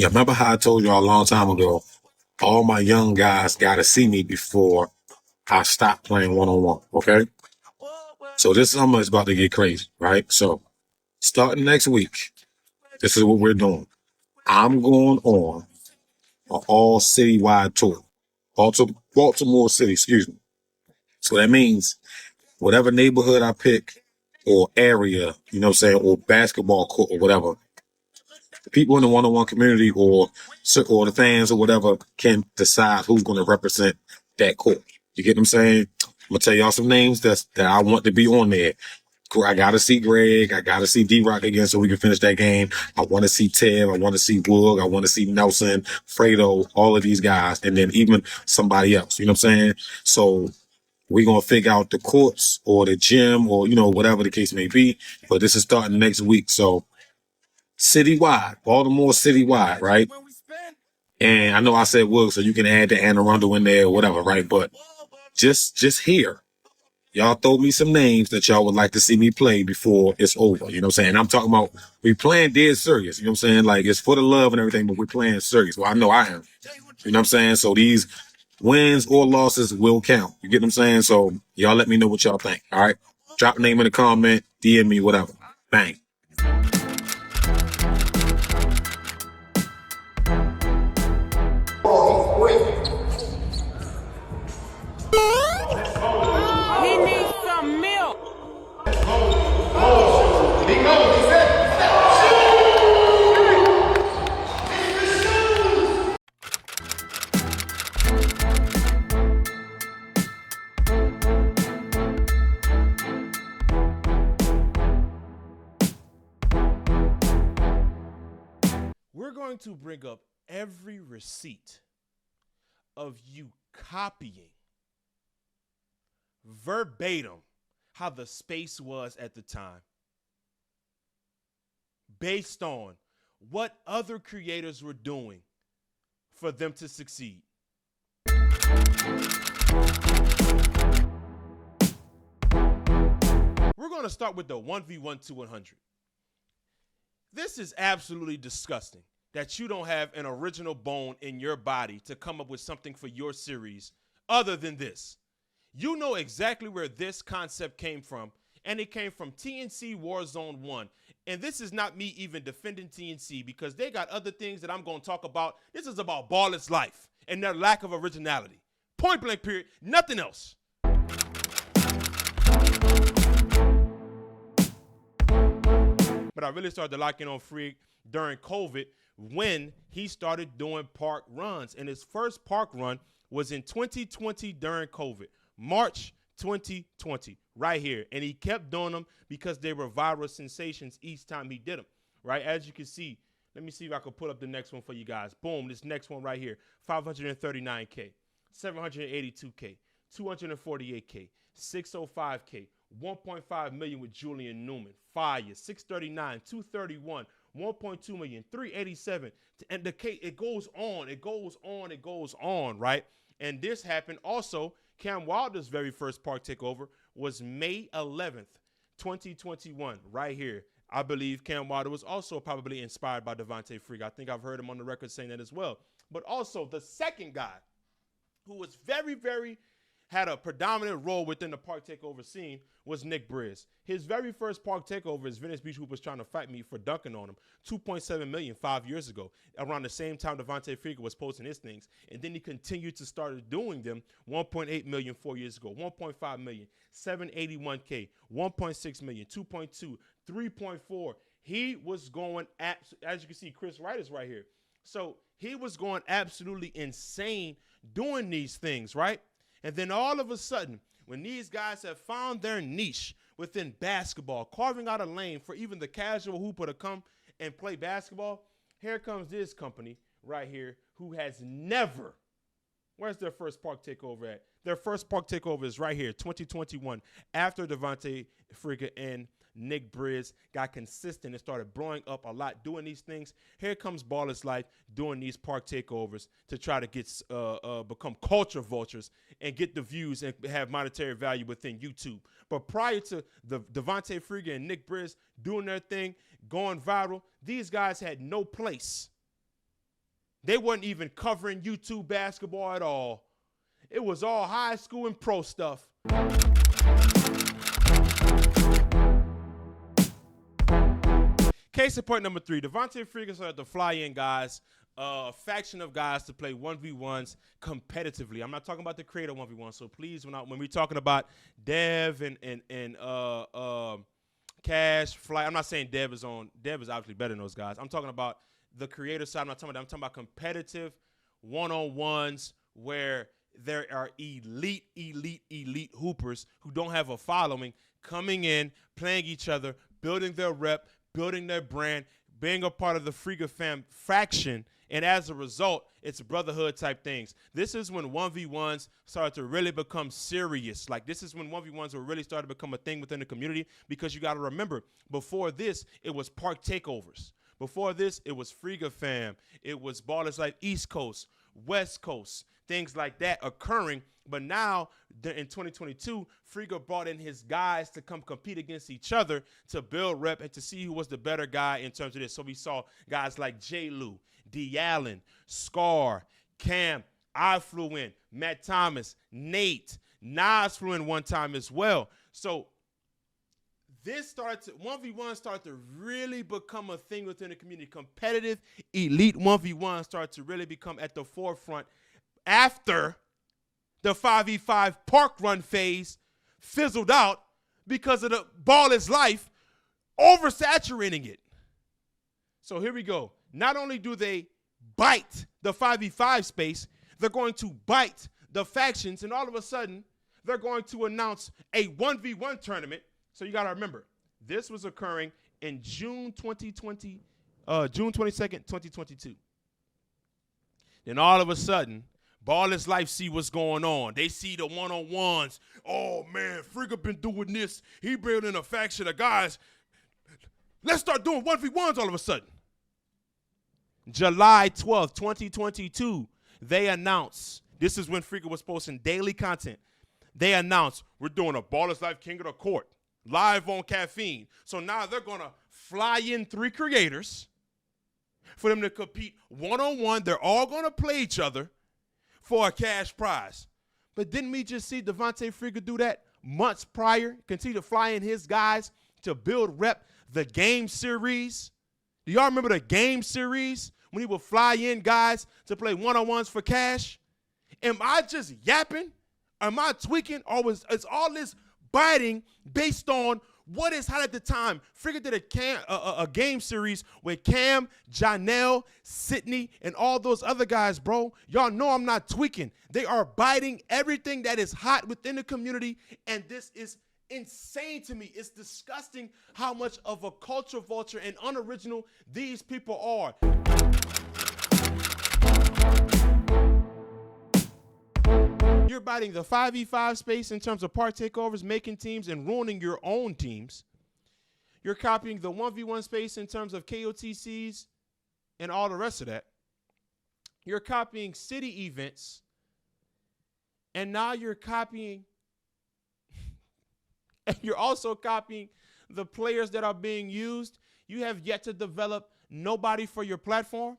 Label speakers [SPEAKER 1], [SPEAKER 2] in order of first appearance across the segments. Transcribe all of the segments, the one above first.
[SPEAKER 1] Yeah, remember how I told you all a long time ago, all my young guys got to see me before I stop playing one-on-one, okay? So this summer is about to get crazy, right? So starting next week, this is what we're doing. I'm going on an all citywide tour. Baltimore City, excuse me. So that means whatever neighborhood I pick or area, you know what I'm saying, or basketball court or whatever, the people in the one-on-one community or the fans or whatever can decide who's going to represent that court. You get what I'm saying? I'm gonna tell y'all some names that I want to be on there. I gotta see Greg. I gotta see D-Rock again so we can finish that game. I want to see Tev. I want to see Wood. I want to see Nelson, Fredo, all of these guys, and then even somebody else. You know what I'm saying? So we're gonna figure out the courts or the gym or whatever the case may be. But this is starting next week, so citywide, Baltimore citywide, right? And I know I said Wood, so you can add the Anne Arundel in there or whatever, right? But just here. Y'all throw me some names that y'all would like to see me play before it's over. You know what I'm saying? I'm talking about we playing dead serious. You know what I'm saying? Like it's for the love and everything, but we're playing serious. Well, I know I am. You know what I'm saying? So these wins or losses will count. You get what I'm saying? So y'all let me know what y'all think. All right. Drop a name in the comment, DM me, whatever. Bang.
[SPEAKER 2] He needs some milk.
[SPEAKER 3] We're going to bring up every receipt of you copying verbatim how the space was at the time based on what other creators were doing for them to succeed. We're going to start with the 1v1 to 100. This is absolutely disgusting that you don't have an original bone in your body to come up with something for your series other than this. You know exactly where this concept came from, and it came from TNC Warzone 1. And this is not me even defending TNC because they got other things that I'm going to talk about. This is about Ballislife and their lack of originality. Point blank period, nothing else. But I really started to lock in on Freak during COVID when he started doing park runs. And his first park run was in 2020 during COVID, March 2020, right here. And he kept doing them because they were viral sensations each time he did them, right? As you can see, let me see if I can pull up the next one for you guys. Boom, this next one right here, 539K, 782K, 248K, 605K, 1.5 million with Julian Newman, fire, 639, 231, 1.2 million, 387, and it goes on, it goes on, it goes on, right? And this happened also. Cam Wilder's very first park takeover was May 11th, 2021, right here. I believe Cam Wilder was also probably inspired by Devontae Freak. I think I've heard him on the record saying that as well. But also the second guy who was had a predominant role within the park takeover scene was Nick Briz. His very first park takeover is Venice Beach, who was trying to fight me for dunking on him. 2.7 million 5 years ago, around the same time Devontae Freak was posting his things. And then he continued to start doing them. 1.8 million 4 years ago, 1.5 million, 781K, 1.6 million, 2.2, 3.4. He was going at, as you can see, Chris Wright is right here. So he was going absolutely insane doing these things, right? And then all of a sudden, when these guys have found their niche within basketball, carving out a lane for even the casual hooper to come and play basketball, here comes this company right here who has never, where's their first park takeover at? Their first park takeover is right here, 2021, after Devontae Freak and Nick Briz got consistent and started blowing up a lot doing these things. Here comes Ballislife doing these park takeovers to try to get become culture vultures and get the views and have monetary value within YouTube. But prior to the Devontae Freak and Nick Briz doing their thing, going viral, these guys had no place They wasn't even covering YouTube basketball at all. It was all high school and pro stuff. Case in point number 3, Devontae Freeman started to fly in guys, faction of guys to play 1v1s competitively. I'm not talking about the creator 1v1. So please, when we're talking about Dev and Cash, Fly, I'm not saying Dev is obviously better than those guys. I'm talking about the creator side. I'm talking about competitive one-on-ones where there are elite hoopers who don't have a following coming in, playing each other, building their rep, building their brand, being a part of the Frigga fam faction, and as a result, it's brotherhood type things. This is when 1v1s started to really become serious. Like, this is when 1v1s were really started to become a thing within the community, because you got to remember, before this, it was park takeovers. Before this, it was Frigga fam. It was Ballislife East Coast, West Coast, things like that occurring. But now, in 2022, Frigga brought in his guys to come compete against each other to build rep and to see who was the better guy in terms of this. So we saw guys like J. Lou, D. Allen, Scar, Cam. I flew in, Matt Thomas, Nate, Nas flew in one time as well. So this started to, 1v1 started to really become a thing within the community. Competitive, elite 1v1 started to really become at the forefront after the 5v5 park run phase fizzled out because of the Ballislife oversaturating it. So here we go. Not only do they bite the 5v5 space, they're going to bite the factions, and all of a sudden, they're going to announce a 1v1 tournament. So you got to remember, this was occurring in June 22nd, 2022. Then all of a sudden, Ballislife see what's going on. They see the one-on-ones. Oh, man, Frigga been doing this. He building a faction of guys. Let's start doing 1v1s all of a sudden. July 12th, 2022, they announced, this is when Frigga was posting daily content. They announced, we're doing a Ballislife King of the Court, live on Caffeine. So now they're going to fly in 3 creators for them to compete one-on-one. They're all going to play each other for a cash prize. But didn't we just see Devontae Frigga do that months prior? Continue to fly in his guys to build rep the game series. Do y'all remember the game series when he would fly in guys to play one-on-ones for cash? Am I just yapping? Am I tweaking? Or is all this biting based on what is hot at the time? Frigga did a game series with Cam, Janelle, Sydney, and all those other guys, bro. Y'all know I'm not tweaking. They are biting everything that is hot within the community, and this is insane to me. It's disgusting how much of a culture vulture and unoriginal these people are. You're biting the 5v5 space in terms of park takeovers, making teams, and ruining your own teams. You're copying the 1v1 space in terms of KOTCs and all the rest of that. You're copying city events, and now you're copying, and you're also copying the players that are being used. You have yet to develop nobody for your platform.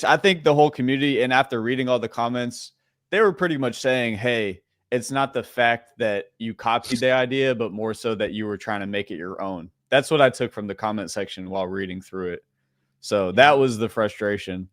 [SPEAKER 4] I think the whole community, and after reading all the comments, they were pretty much saying, hey, it's not the fact that you copied the idea, but more so that you were trying to make it your own. That's what I took from the comment section while reading through it. So that was the frustration.